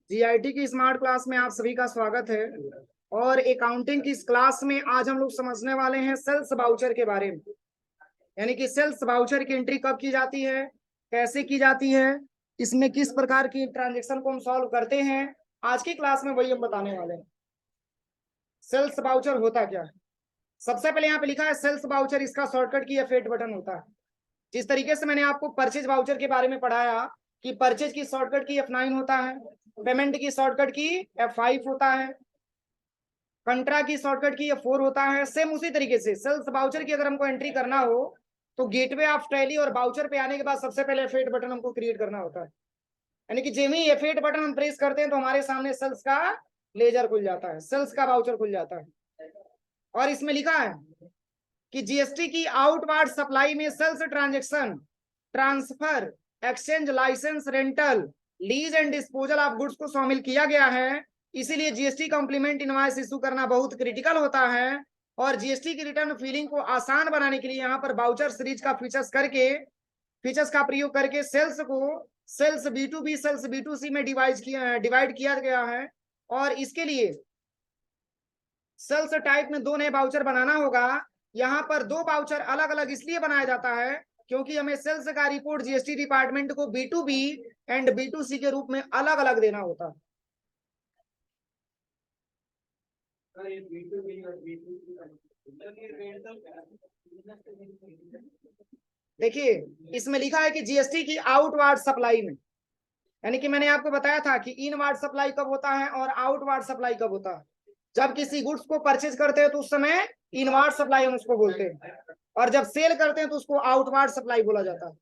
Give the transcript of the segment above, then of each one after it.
GIT की smart class में आप सभी का स्वागत है। और अकाउंटिंग की इस क्लास में आज हम लोग समझने वाले हैं सेल्स वाउचर के बारे में। यानी कि सेल्स वाउचर की एंट्री कब की जाती है, कैसे की जाती है, इसमें किस प्रकार की ट्रांजेक्शन को हम सॉल्व करते हैं। आज की क्लास में वही हम बताने वाले हैं। सेल्स वाउचर होता क्या है। सबसे पहले यहाँ पे लिखा है सेल्स वाउचर, इसका शॉर्टकट की F8 बटन होता है। जिस तरीके से मैंने आपको परचेज वाउचर के बारे में पढ़ाया कि परचेज की शॉर्टकट की F9 होता है, पेमेंट की शॉर्टकट की F5 होता है, कंट्रा की शॉर्टकट की F4 होता है। सेम उसी तरीके से सेल्स वाउचर की अगर हमको एंट्री करना हो तो गेटवे ऑफ टैली और वाउचर पे आने के बाद सबसे पहले F8 बटन हमको क्रिएट करना होता है। यानी कि जब ही F8 बटन हम प्रेस करते हैं तो हमारे सामने सेल्स का लेजर खुल जाता है, सेल्स का वाउचर खुल जाता है। और इसमें लिखा है कि जीएसटी की आउटवार्ड सप्लाई में sales transaction, transfer, exchange, licence, rental, lease and disposal of goods को शामिल किया गया है। इसीलिए जीएसटी कॉम्प्लीमेंट इनवॉइस इशू करना बहुत क्रिटिकल होता है। और जीएसटी की रिटर्न फीलिंग को आसान बनाने के लिए यहाँ पर वाउचर सीरीज का फीचर्स का प्रयोग करके सेल्स को सेल्स B2B, सेल्स B2C में डिवाइड किया गया है। और इसके लिए सेल्स टाइप में दो नए वाउचर बनाना होगा। यहाँ पर दो वाउचर अलग अलग इसलिए बनाया जाता है क्योंकि हमें सेल्स का रिपोर्ट जीएसटी डिपार्टमेंट को B2B एंड B2C के रूप में अलग अलग देना होता है। देखिए इसमें लिखा है कि जीएसटी की आउटवार्ड सप्लाई में, यानी कि मैंने आपको बताया था कि इनवार्ड सप्लाई कब होता है और आउटवार्ड सप्लाई कब होता है। जब किसी गुड्स को परचेज करते हैं तो उस समय इनवार्ड सप्लाई हम उसको बोलते हैं, और जब सेल करते हैं तो उसको आउटवार्ड सप्लाई बोला जाता है।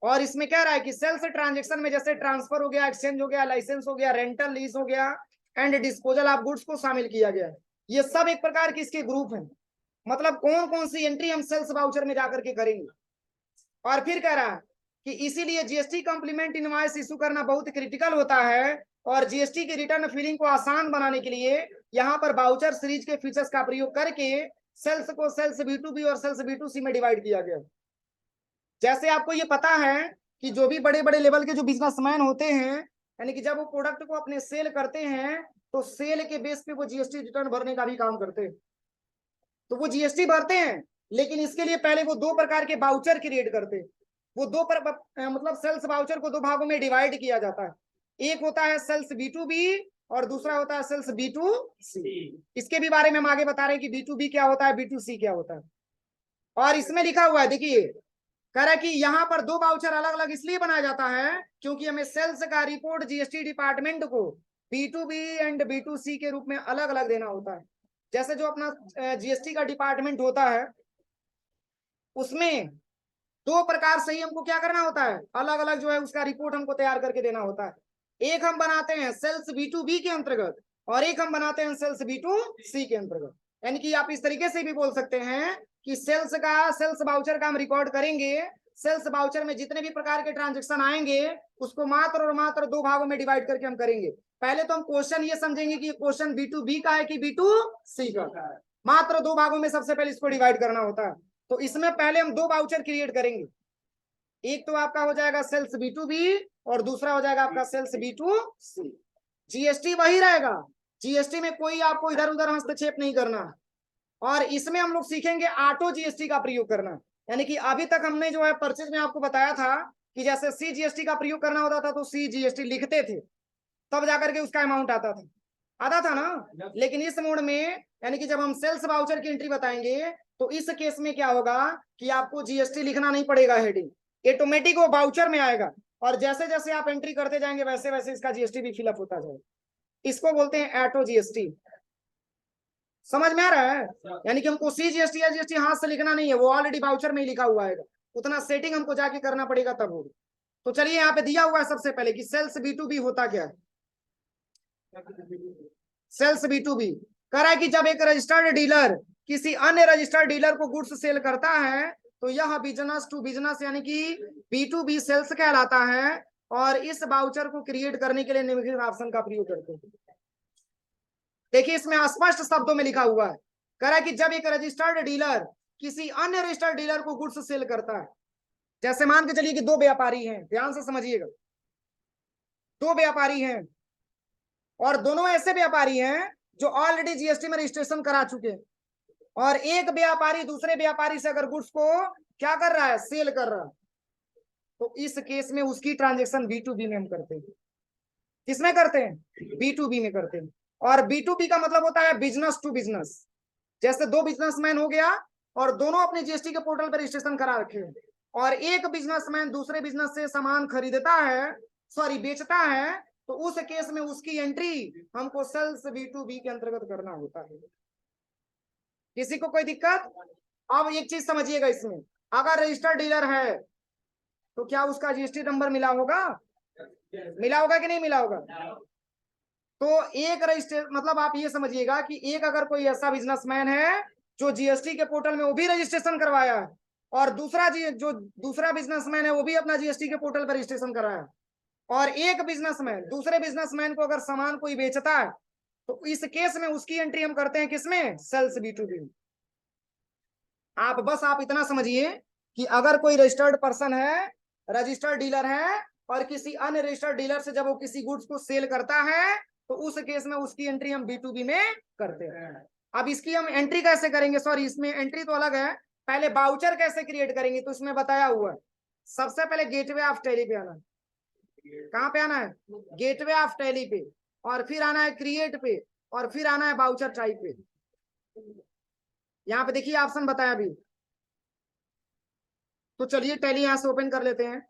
और इसमें कह रहा है कि सेल्स ट्रांजेक्शन में जैसे ट्रांसफर हो गया, एक्सचेंज हो गया, लाइसेंस हो गया, रेंटल, लीज हो गया एंड डिस्पोजल ऑफ गुड्स को शामिल किया गया है। ये सब एक प्रकार के इसके ग्रुप हैं। मतलब कौन कौन सी एंट्री हम सेल्स वाउचर में जाकर के करेंगे। और फिर कह रहा है कि इसीलिए जीएसटी कॉम्प्लीमेंट इनवॉइस इशू करना बहुत क्रिटिकल होता है। और जीएसटी की रिटर्न फीलिंग को आसान बनाने के लिए यहाँ पर वाउचर सीरीज के फीचर्स का प्रयोग करके सेल्स को सेल्स B2B और सेल्स B2C में डिवाइड किया गया। जैसे आपको ये पता है कि जो भी बड़े बड़े लेवल के जो बिजनेसमैन होते हैं, यानी कि जब वो प्रोडक्ट को अपने सेल करते हैं तो सेल के बेस पे वो जीएसटी रिटर्न भरने का भी काम करते हैं। तो वो जीएसटी भरते हैं, लेकिन इसके लिए पहले वो दो प्रकार के वाउचर क्रिएट करते हैं। वो मतलब सेल्स वाउचर को दो भागों में डिवाइड किया जाता है। एक होता है सेल्स B2B और दूसरा होता है सेल्स B2C। इसके भी बारे में हम आगे बता रहे हैं कि B2B क्या होता है, B2C क्या होता है। और इसमें लिखा हुआ है, देखिए कह रहा है कि यहाँ पर दो वाउचर अलग अलग इसलिए बनाया जाता है क्योंकि हमें सेल्स का रिपोर्ट जीएसटी डिपार्टमेंट को B2B एंड B2C के रूप में अलग अलग देना होता है। जैसे जो अपना जीएसटी का डिपार्टमेंट होता है उसमें दो प्रकार से ही हमको क्या करना होता है, अलग अलग जो है उसका रिपोर्ट हमको तैयार करके देना होता है। एक हम बनाते हैं सेल्स B2B के अंतर्गत और एक हम बनाते हैं सेल्स B2C के अंतर्गत। यानी कि आप इस तरीके से भी बोल सकते हैं कि सेल्स वाउचर का हम रिकॉर्ड करेंगे। सेल्स वाउचर में जितने भी प्रकार के ट्रांजेक्शन आएंगे उसको मात्र और मात्र दो भागों में डिवाइड करके हम करेंगे। पहले तो हम क्वेश्चन ये समझेंगे कि क्वेश्चन B2B का है कि B2C का। मात्र दो भागों में सबसे पहले इसको डिवाइड करना होता है। तो इसमें पहले हम दो वाउचर क्रिएट करेंगे। एक तो आपका हो जाएगा सेल्स B2B और दूसरा हो जाएगा आपका सेल्स B2C। जीएसटी वही रहेगा, जीएसटी में कोई आपको इधर उधर हस्तक्षेप नहीं करना। और इसमें हम लोग सीखेंगे ऑटो जीएसटी का प्रयोग करना। यानी कि अभी तक हमने जो है परचेज में आपको बताया था कि जैसे CGST का प्रयोग करना होता था तो CGST लिखते थे, तब जाकर के उसका अमाउंट आता था ना। लेकिन इस मोड में यानी कि जब हम सेल्स वाउचर की एंट्री बताएंगे तो इस केस में क्या होगा कि आपको जीएसटी लिखना नहीं पड़ेगा, हेडिंग ऑटोमेटिक वो वाउचर में आएगा और जैसे जैसे आप एंट्री करते जाएंगे वैसे वैसे इसका जीएसटी भी फिलअप होता जाएगा। इसको बोलते हैं ऑटो जीएसटी। समझ में आ रहा है। यानी कि हमको CGST या जीएसटी हाथ से लिखना नहीं है, वो ऑलरेडी वाउचर में ही लिखा हुआ है। उतना सेटिंग हमको जाके करना पड़ेगा तब होगा। तो चलिए यहाँ पे दिया हुआ है सबसे पहले कि सेल्स B2B होता क्या है। सेल्स B2B कह रहा है कि जब एक रजिस्टर्ड डीलर किसी अन्य रजिस्टर्ड डीलर को गुड्स सेल करता है तो यह बिजनेस टू बिजनेस यानी कि B2B सेल्स कहलाता है। और इस वाउचर को क्रिएट करने के लिए निम्नलिखित ऑप्शन का प्रयोग करते हैं। देखिए इसमें स्पष्ट शब्दों में लिखा हुआ है, कह रहा है कि जब एक रजिस्टर्ड डीलर किसी अन्य रजिस्टर्ड डीलर को गुड्स सेल करता है। जैसे मान के चलिए कि दो व्यापारी हैं, ध्यान से समझिएगा। दो व्यापारी हैं, और दोनों ऐसे व्यापारी हैं जो ऑलरेडी जीएसटी में रजिस्ट्रेशन करा चुके हैं, और एक व्यापारी दूसरे व्यापारी से अगर गुड्स को क्या कर रहा है, सेल कर रहा है, तो इस केस में उसकी ट्रांजेक्शन B2B में हम करते हैं। किसमें करते हैं? B2B में करते हैं। और B2B का मतलब होता है बिजनेस टू बिजनेस। जैसे दो बिजनेसमैन हो गया और दोनों अपने जीएसटी के पोर्टल पर रजिस्ट्रेशन करा रखे हैं, और एक बिजनेसमैन दूसरे बिजनेस से सामान खरीदता है, सॉरी बेचता है, तो उस केस में उसकी एंट्री हमको सेल्स B2B के अंतर्गत करना होता है। किसी को कोई दिक्कत? अब एक चीज समझिएगा, इसमें अगर रजिस्टर्ड डीलर है तो क्या उसका जीएसटी नंबर मिला होगा? मिला होगा कि नहीं मिला होगा? तो एक रजिस्टर मतलब आप ये समझिएगा कि एक अगर कोई ऐसा बिजनेसमैन है जो जीएसटी के पोर्टल में वो भी रजिस्ट्रेशन करवाया है, और जो दूसरा बिजनेसमैन है वो भी अपना जीएसटी के पोर्टल पर रजिस्ट्रेशन कराया, और एक बिजनेसमैन दूसरे बिजनेसमैन को अगर सामान कोई बेचता है, तो इस केस में उसकी एंट्री हम करते हैं किसमें? सेल्स B2B में। आप इतना समझिए कि अगर कोई रजिस्टर्ड पर्सन है, रजिस्टर्ड डीलर है, और किसी अन्य रजिस्टर्ड डीलर से जब वो किसी गुड्स को सेल करता है, तो उस केस में उसकी एंट्री हम B2B में करते हैं। अब इसकी हम एंट्री कैसे करेंगे? सॉरी, इसमें एंट्री तो अलग है, पहले बाउचर कैसे क्रिएट करेंगे तो इसमें बताया हुआ है। सबसे पहले गेटवे ऑफ टैली पे आना है। कहाँ पे आना है? गेटवे ऑफ टैली पे, और फिर आना है क्रिएट पे, और फिर आना है बाउचर टाइप पे। यहाँ पे देखिए ऑप्शन बताया अभी, तो चलिए टैली यहां से ओपन कर लेते हैं।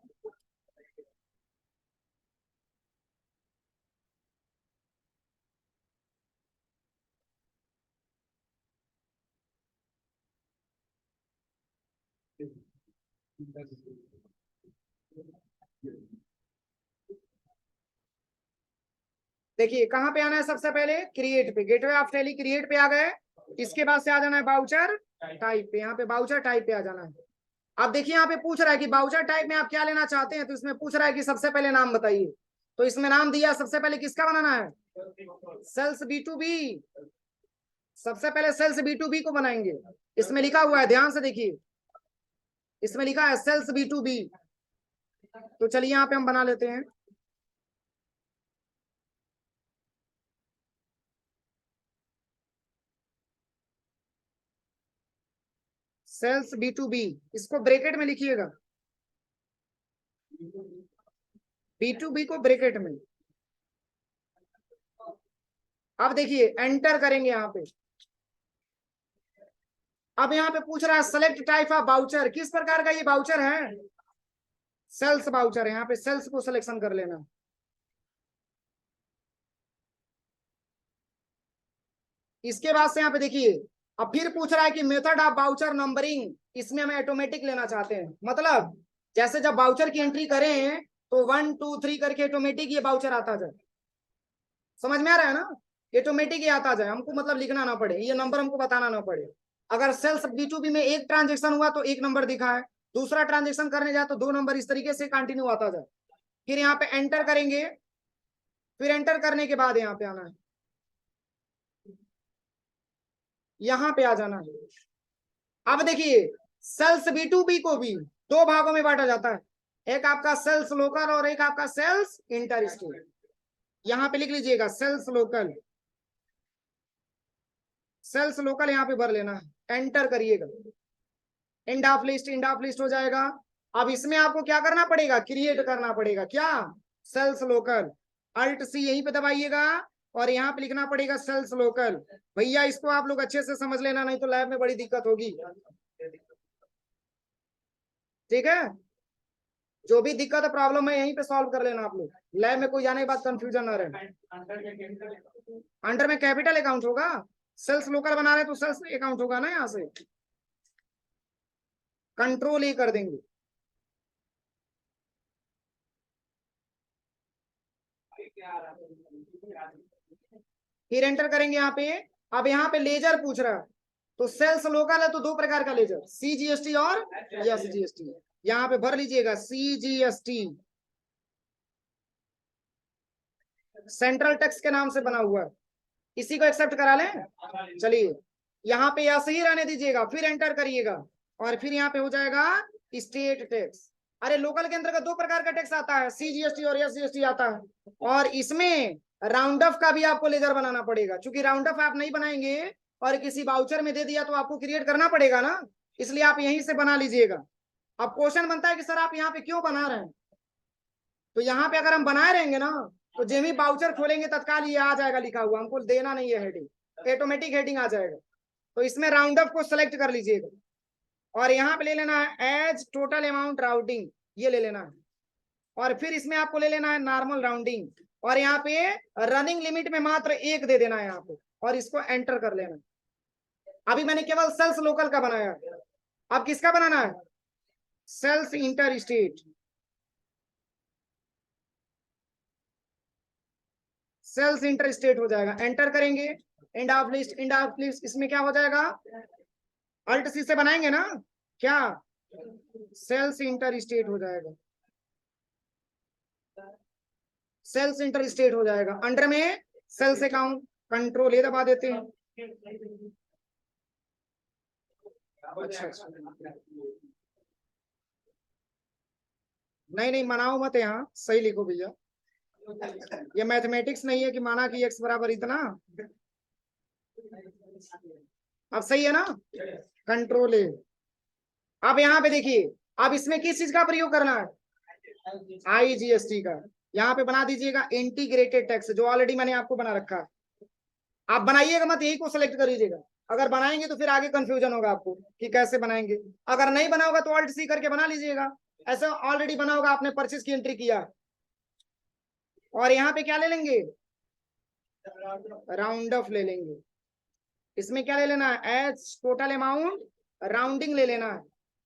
देखिए कहाँ पे आना है, सबसे पहले क्रिएट पे, गेटवे ऑफ टैली क्रिएट पे आ गए। इसके बाद से आ जाना है बाउचर टाइप पे, यहाँ पे बाउचर टाइप पे आ जाना है। अब देखिए यहाँ पे पूछ रहा है कि बाउचर टाइप में आप क्या लेना चाहते हैं, तो इसमें पूछ रहा है कि सबसे पहले नाम बताइए, तो इसमें नाम दिया, सबसे पहले किसका बनाना है? Sales B2B। सबसे पहले सेल्स B2B को बनाएंगे। इसमें लिखा हुआ है, ध्यान से देखिए, इसमें लिखा है सेल्स B2B। तो चलिए यहाँ पे हम बना लेते हैं। सेल्स B2B, इसको ब्रैकेट में लिखिएगा, B2B को ब्रैकेट में। अब देखिए एंटर करेंगे यहाँ पे। अब यहाँ पे पूछ रहा है सेलेक्ट टाइप ऑफ बाउचर, किस प्रकार का ये बाउचर है? सेल्स बाउचर है, यहाँ पे सेल्स को सिलेक्शन कर लेना। इसके बाद से यहाँ पे देखिए, अब फिर पूछ रहा है कि मेथड ऑफ बाउचर नंबरिंग, इसमें हमें ऑटोमेटिक लेना चाहते हैं। मतलब जैसे जब बाउचर की एंट्री करें तो 1 2 3 करके ऑटोमेटिक ये बाउचर आता जाए। समझ में आ रहा है ना? ऑटोमेटिक ये आता जाए, हमको मतलब लिखना ना पड़े, ये नंबर हमको बताना ना पड़े। अगर सेल्स B2B में एक ट्रांजेक्शन हुआ तो एक नंबर दिखा है, दूसरा ट्रांजेक्शन करने जाए तो 2 नंबर, इस तरीके से कंटिन्यू आता जाए। फिर यहाँ पे एंटर करेंगे, फिर एंटर करने के बाद यहाँ पे आना है, यहाँ पे आ जाना है। अब देखिए सेल्स B2B को भी दो भागों में बांटा जाता है, एक आपका सेल्स लोकल और एक आपका सेल्स इंटर स्टेट। यहाँ पे लिख लीजिएगा सेल्स लोकल, सेल्स लोकल यहाँ पे भर लेना है, एंटर करिएगा, एंड ऑफ लिस्ट हो जाएगा। अब इसमें आपको क्या करना पड़ेगा? क्रिएट करना पड़ेगा, क्या? Sales local. अल्ट C यहीं पे दबाइएगा, और यहाँ पे लिखना पड़ेगा सेल्स लोकल। भैया इसको आप लोग अच्छे से समझ लेना, नहीं तो लैब में बड़ी दिक्कत होगी। ठीक है, जो भी दिक्कत प्रॉब्लम है यहीं पे सॉल्व कर लेना आप लोग, लैब में कोई जाने के बाद कंफ्यूजन ना रहे। अंडर में कैपिटल अकाउंट होगा, सेल्स लोकल बना रहे तो सेल्स अकाउंट होगा ना, यहाँ से कंट्रोल ही कर देंगे। फिर एंटर करेंगे यहाँ पे। अब यहाँ पे लेजर पूछ रहा है, तो सेल्स लोकल है तो दो प्रकार का लेजर, CGST और SGST। यहाँ पे भर लीजिएगा CGST, सेंट्रल टैक्स के नाम से बना हुआ है, इसी को एक्सेप्ट करा लें। चलिए यहाँ पे ऐसे ही रहने दीजिएगा, फिर एंटर करिएगा, और फिर यहाँ पे हो जाएगा स्टेट टैक्स। अरे लोकल के अंतर्गत दो प्रकार का टैक्स आता है, CGST और SGST आता है, और इसमें राउंड ऑफ का भी आपको लेजर बनाना पड़ेगा, क्योंकि राउंड ऑफ आप नहीं बनाएंगे और किसी बाउचर में दे दिया तो आपको क्रिएट करना पड़ेगा ना, इसलिए आप यहीं से बना लीजिएगा। अब क्वेश्चन बनता है कि सर आप यहाँ पे क्यों बना रहे हैं, तो यहाँ पे अगर हम बनाए रहेंगे ना तो जेमी बाउचर खोलेंगे तत्काल ये आ जाएगा लिखा हुआ, हमको देना नहीं है हेडिंग, ऑटोमेटिक हेडिंग आ जाएगा। तो इसमें राउंड ऑफ को सिलेक्ट कर लीजिएगा और यहाँ पे ले लेना है एज टोटल अमाउंट राउंडिंग, ये ले लेना है, और फिर इसमें आपको ले लेना है नॉर्मल राउंडिंग, और यहाँ पे रनिंग लिमिट में मात्र 1 दे देना है यहाँ पे, और इसको एंटर कर लेना। अभी मैंने केवल सेल्स लोकल का बनाया, अब किसका बनाना है, sales inter state, sales inter state हो जाएगा, एंटर करेंगे, end of list, end of list, इसमें क्या हो जाएगा, अल्ट सी से बनाएंगे ना, क्या सेल्स इंटर स्टेट हो जाएगा, सेल्स इंटर स्टेट हो जाएगा, अंडर में सेल्स अकाउंट, कंट्रोल ए दबा देते हैं। अच्छा नहीं नहीं मनाओ मत, यहाँ सही लिखो भैया, ये मैथमेटिक्स नहीं है कि माना कि x बराबर इतना, अब सही है ना, कंट्रोल ए। अब यहाँ पे देखिए, अब इसमें किस चीज का प्रयोग करना है, IGST का, यहाँ पे बना दीजिएगा इंटीग्रेटेड टैक्स, जो ऑलरेडी मैंने आपको बना रखा है, आप बनाइएगा मत, यही को सिलेक्ट कर लीजिएगा, अगर बनाएंगे तो फिर आगे कंफ्यूजन होगा आपको कि कैसे बनाएंगे, अगर नहीं बना होगा तो ऑल्ट सी करके बना लीजिएगा, ऐसा ऑलरेडी बना होगा, आपने परचेज की एंट्री किया, और यहाँ पे क्या ले लेंगे, राउंड ऑफ ले लेंगे, इसमें क्या ले लेना है, एज टोटल अमाउंट राउंडिंग ले लेना है,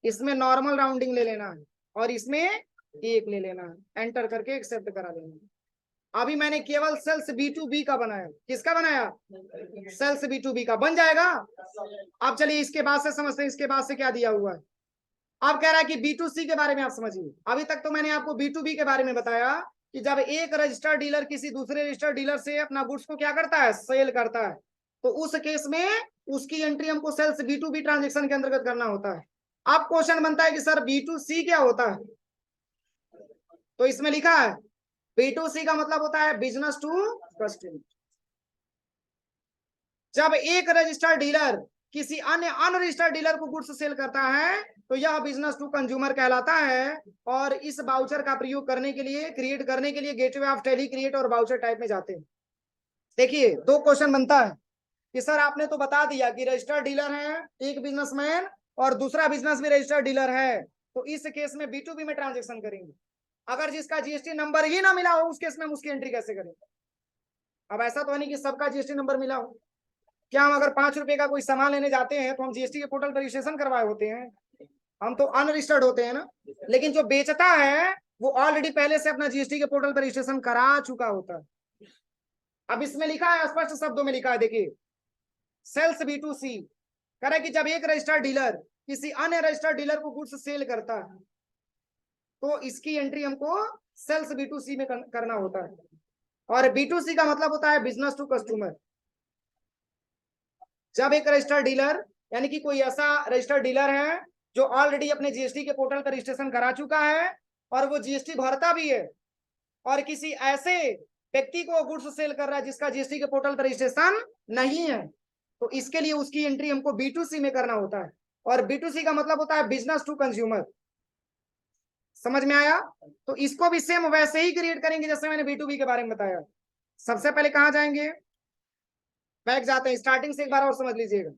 इसमें नॉर्मल राउंडिंग ले लेना है, और इसमें 1 ले लेना है, एंटर करके एक्सेप्ट करा देना है। अभी मैंने केवल सेल्स B2B का बनाया, किसका बनाया, सेल्स B2B का बन जाएगा। अब चलिए इसके बाद से समझते हैं, इसके बाद से क्या दिया हुआ है, अब कह रहा है कि B2C के बारे में आप समझिए। अभी तक तो मैंने आपको B2B के बारे में बताया कि जब एक रजिस्टर्ड डीलर किसी दूसरे रजिस्टर्ड डीलर से अपना गुड्स को क्या करता है, सेल करता है, तो उस केस में उसकी एंट्री हमको सेल्स B2B ट्रांजेक्शन के अंतर्गत करना होता है। अब क्वेश्चन बनता है कि सर B2C क्या होता है, तो इसमें लिखा है B2C का मतलब होता है बिजनेस टू कस्टमर। जब एक रजिस्टर्ड डीलर किसी अन्य अनरजिस्टर्ड डीलर को गुड्स सेल करता है तो यह बिजनेस टू कंज्यूमर कहलाता है, और इस बाउचर का प्रयोग करने के लिए, क्रिएट करने के लिए गेटवे ऑफ टेली क्रिएट और बाउचर टाइप में जाते हैं। देखिए 2 क्वेश्चन बनता है कि सर आपने तो बता दिया कि रजिस्टर्ड डीलर है एक बिजनेसमैन और दूसरा बिजनेस भी रजिस्टर्ड डीलर है, तो इस केस में B2B में ट्रांजेक्शन करेंगे, अगर जिसका GST नंबर ही ना मिला हो उस केस में उसकी एंट्री कैसे करेंगे। अब ऐसा तो नहीं कि सबका GST नंबर मिला हो, क्या हम अगर 5 रुपए का कोई सामान लेने जाते हैं तो हम GST के पोर्टल पर रजिस्ट्रेशन करवाए होते हैं, हम तो अनरजिस्टर्ड होते हैं ना, लेकिन जो बेचता है वो ऑलरेडी पहले से अपना GST के पोर्टल पर रजिस्ट्रेशन करा चुका होता है। अब इसमें लिखा है, स्पष्ट शब्दों में लिखा है, देखिए सेल्स B2C कह रहा है कि जब एक रजिस्टर्ड डीलर किसी अन्य रजिस्टर्ड डीलर को गुड्स सेल करता है तो इसकी एंट्री हमको सेल्स B2C में करना होता है, और B2C का मतलब होता है बिजनेस टू कस्टमर। जब एक रजिस्टर्ड डीलर यानी कि कोई ऐसा रजिस्टर्ड डीलर है जो ऑलरेडी अपने GST के पोर्टल पर रजिस्ट्रेशन करा चुका है और वो GST भरता भी है, और किसी ऐसे व्यक्ति को गुड्स सेल कर रहा है जिसका GST के पोर्टल पर रजिस्ट्रेशन नहीं है, तो इसके लिए उसकी एंट्री हमको B2C में करना होता है, और B2C का मतलब होता है बिजनेस टू कंज्यूमर। समझ में आया, तो इसको भी सेम वैसे ही क्रिएट करेंगे जैसे मैंने B2B के बारे में बताया। सबसे पहले कहां जाएंगे, बैक जाते हैं, स्टार्टिंग से एक बार और समझ लीजिएगा।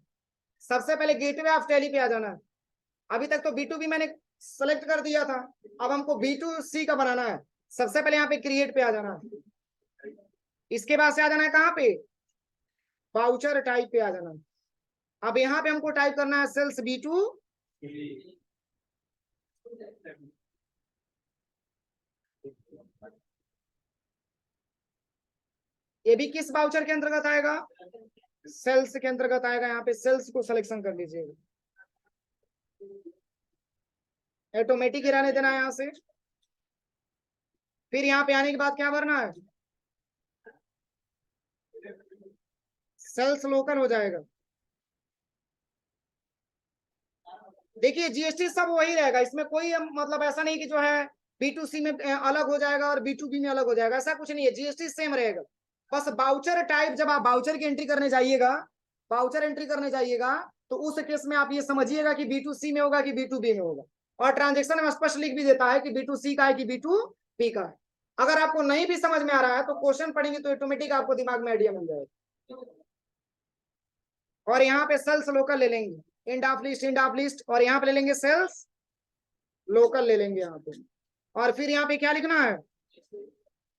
सबसे पहले गेटवे ऑफ टैली पे आ जाना है, अभी तक तो B2B मैंने सेलेक्ट कर दिया था, अब हमको B2C का बनाना है। सबसे पहले यहाँ पे क्रिएट पे आ जाना है, इसके बाद से आ जाना है कहाँ पे, वाउचर टाइप पे आ जाना है। अब यहाँ पे हमको टाइप करना है सेल्स B2, ये भी किस वाउचर के अंतर्गत आएगा, सेल्स के अंतर्गत आएगा। यहाँ पे सेल्स को सिलेक्शन कर लीजिएगा, ऑटोमेटिक ही रहने देना है यहाँ से। फिर यहाँ पे आने के बाद क्या भरना है, सेल्स लोकल हो जाएगा। देखिए GST सब वही रहेगा, इसमें कोई मतलब ऐसा नहीं कि जो है B2C में अलग हो जाएगा और B2B में अलग हो जाएगा, ऐसा कुछ नहीं है, GST सेम रहेगा। बस बाउचर टाइप, जब आप बाउचर की एंट्री करने जाइएगा, बाउचर एंट्री करने जाइएगा, तो उस केस में आप ये समझिएगा कि B2C में होगा कि B2B में होगा। और ट्रांजेक्शन में स्पष्ट लिख भी देता है कि B2C का है कि B2B का है। अगर आपको नहीं भी समझ में आ रहा है तो क्वेश्चन पढ़ेंगे तो ऑटोमेटिक आपको दिमाग में आइडिया मिल जाएगा। और यहाँ पे सेल्स लोकल ले लेंगे, इंड ऑफ लिस्ट, और यहाँ पे ले लेंगे सेल्स लोकल ले लेंगे यहाँ पे। और फिर यहाँ पे क्या लिखना है,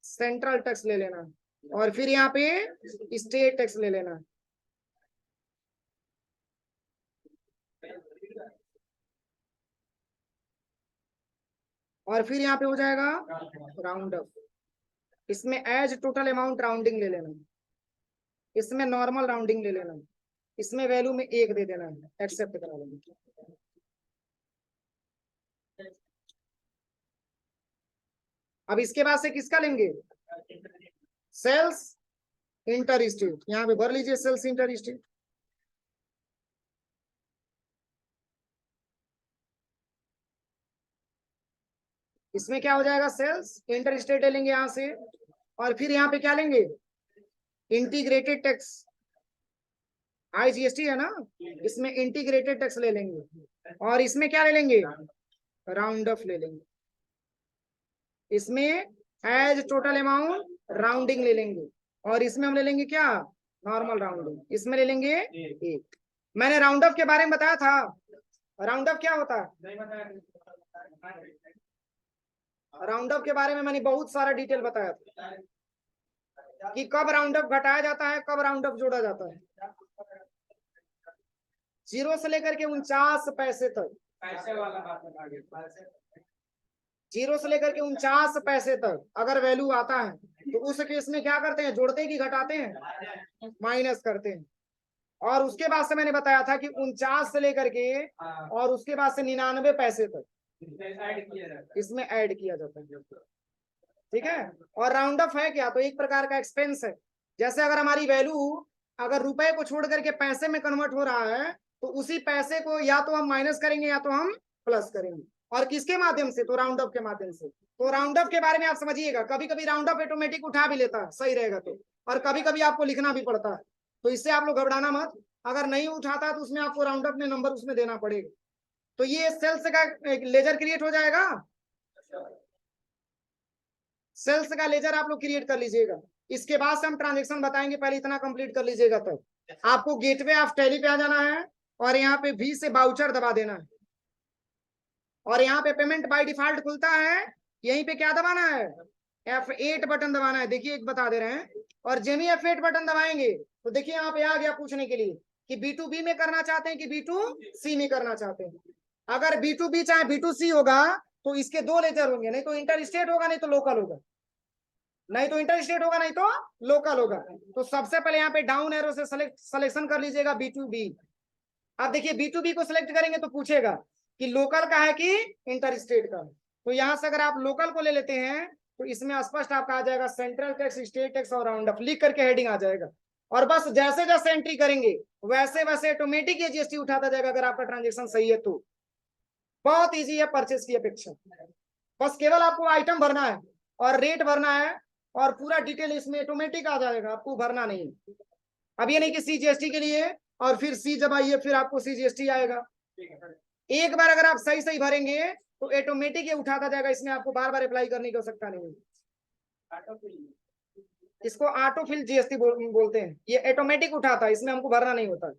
सेंट्रल टैक्स ले लेना है, और फिर यहाँ पे स्टेट टैक्स ले लेना है। और फिर यहाँ पे हो जाएगा राउंड अप, इसमें एज टोटल अमाउंट राउंडिंग ले लेना, इसमें नॉर्मल राउंडिंग ले लेना, इसमें वैल्यू में 1 दे देना है, एक्सेप्ट करा लेंगे। अब इसके बाद से किसका लेंगे, सेल्स इंटर स्टेट, यहाँ पे भर लीजिए सेल्स इंटर स्टेट। इसमें क्या हो जाएगा, सेल्स इंटर स्टेट ले लेंगे यहाँ से, और फिर यहाँ पे क्या लेंगे, इंटीग्रेटेड टैक्स, IGST है ना, इसमें इंटीग्रेटेड टैक्स ले लेंगे, और इसमें क्या ले लेंगे, राउंड ऑफ ले लेंगे, इसमें एज टोटल अमाउंट राउंडिंग ले लेंगे, और इसमें हम ले लेंगे क्या, नॉर्मल राउंडिंग, इसमें ले लेंगे 1। मैंने राउंड ऑफ के बारे में बताया था, राउंड ऑफ क्या होता है, राउंड ऑफ के बारे में मैंने बहुत सारा डिटेल बताया था कि कब राउंड ऑफ घटाया जाता है, कब राउंड ऑफ जोड़ा जाता है। 0 से लेकर के 49 पैसे तक, 0 से लेकर के 49 पैसे तक अगर वैल्यू आता है तो उस केस में क्या करते हैं, जोड़ते हैं कि घटाते हैं, माइनस करते हैं। और उसके बाद से मैंने बताया था कि 49 से लेकर के और उसके बाद से 99 पैसे तक इसमें ऐड किया जाता है, ठीक है। और राउंड ऑफ है क्या, तो एक प्रकार का एक्सपेंस है। जैसे अगर हमारी वैल्यू अगर रुपए को छोड़ करके पैसे में कन्वर्ट हो रहा है तो उसी पैसे को या तो हम माइनस करेंगे या तो हम प्लस करेंगे, और किसके माध्यम से, तो राउंड ऑफ के माध्यम से। तो राउंड ऑफ के बारे में आप समझिएगा, कभी कभी राउंड ऑफ ऑटोमेटिक उठा भी लेता है, सही रहेगा तो, और कभी कभी आपको लिखना भी पड़ता है, तो इससे आप लोग घबराना मत। अगर नहीं उठाता तो उसमें आपको राउंड ऑफ में नंबर उसमें देना पड़ेगा। तो ये सेल्स का लेजर क्रिएट हो जाएगा, सेल्स का लेजर आप लोग क्रिएट कर लीजिएगा। इसके बाद से हम ट्रांजेक्शन बताएंगे, पहले इतना कंप्लीट कर लीजिएगा। तब आपको गेटवे ऑफ टैली पे आ जाना है, और यहाँ पे V से बाउचर दबा देना है, और यहाँ पे पेमेंट बाय डिफॉल्ट खुलता है, यहीं पे क्या दबाना है, F8 बटन दबाना है। देखिए एक बता दे रहे हैं, और जब F8 बटन दबाएंगे तो देखिए यहाँ पे आ गया पूछने के लिए कि B2B में करना चाहते हैं कि B2C में करना चाहते हैं। अगर B2B चाहे B2C होगा तो इसके 2 लेजर होंगे, नहीं तो इंटर स्टेट होगा, नहीं तो लोकल होगा, नहीं तो इंटर स्टेट होगा, नहीं तो लोकल होगा। तो सबसे पहले यहाँ पे डाउन एरो से सिलेक्शन कर लीजिएगा B2B। अब देखिए B2B को सिलेक्ट करेंगे तो पूछेगा कि लोकल का है कि इंटर स्टेट का। तो यहाँ से अगर आप लोकल को ले लेते हैं तो इसमें स्पष्ट आपका आ जाएगा सेंट्रल टैक्स, स्टेट टैक्स और राउंड ऑफ, लिख करके हेडिंग आ जाएगा। और बस जैसे जैसे एंट्री करेंगे वैसे वैसे ऑटोमेटिक ये GST उठाता जाएगा, अगर आपका ट्रांजेक्शन सही है तो। बहुत ईजी है परचेस की अपेक्षा, बस केवल आपको आइटम भरना है और रेट भरना है, और पूरा डिटेल इसमें ऑटोमेटिक आ जाएगा, आपको भरना नहीं है। अब ये नहीं कि CGST के लिए और फिर C जब आइए फिर आपको CGST आएगा। एक बार अगर आप सही सही भरेंगे तो ऑटोमेटिक ये उठाता जाएगा, इसमें आपको बार बार अप्लाई करने की आवश्यकता नहीं है। इसको ऑटोफिल GST बोलते हैं, ये ऑटोमेटिक उठाता है, इसमें हमको भरना नहीं होता।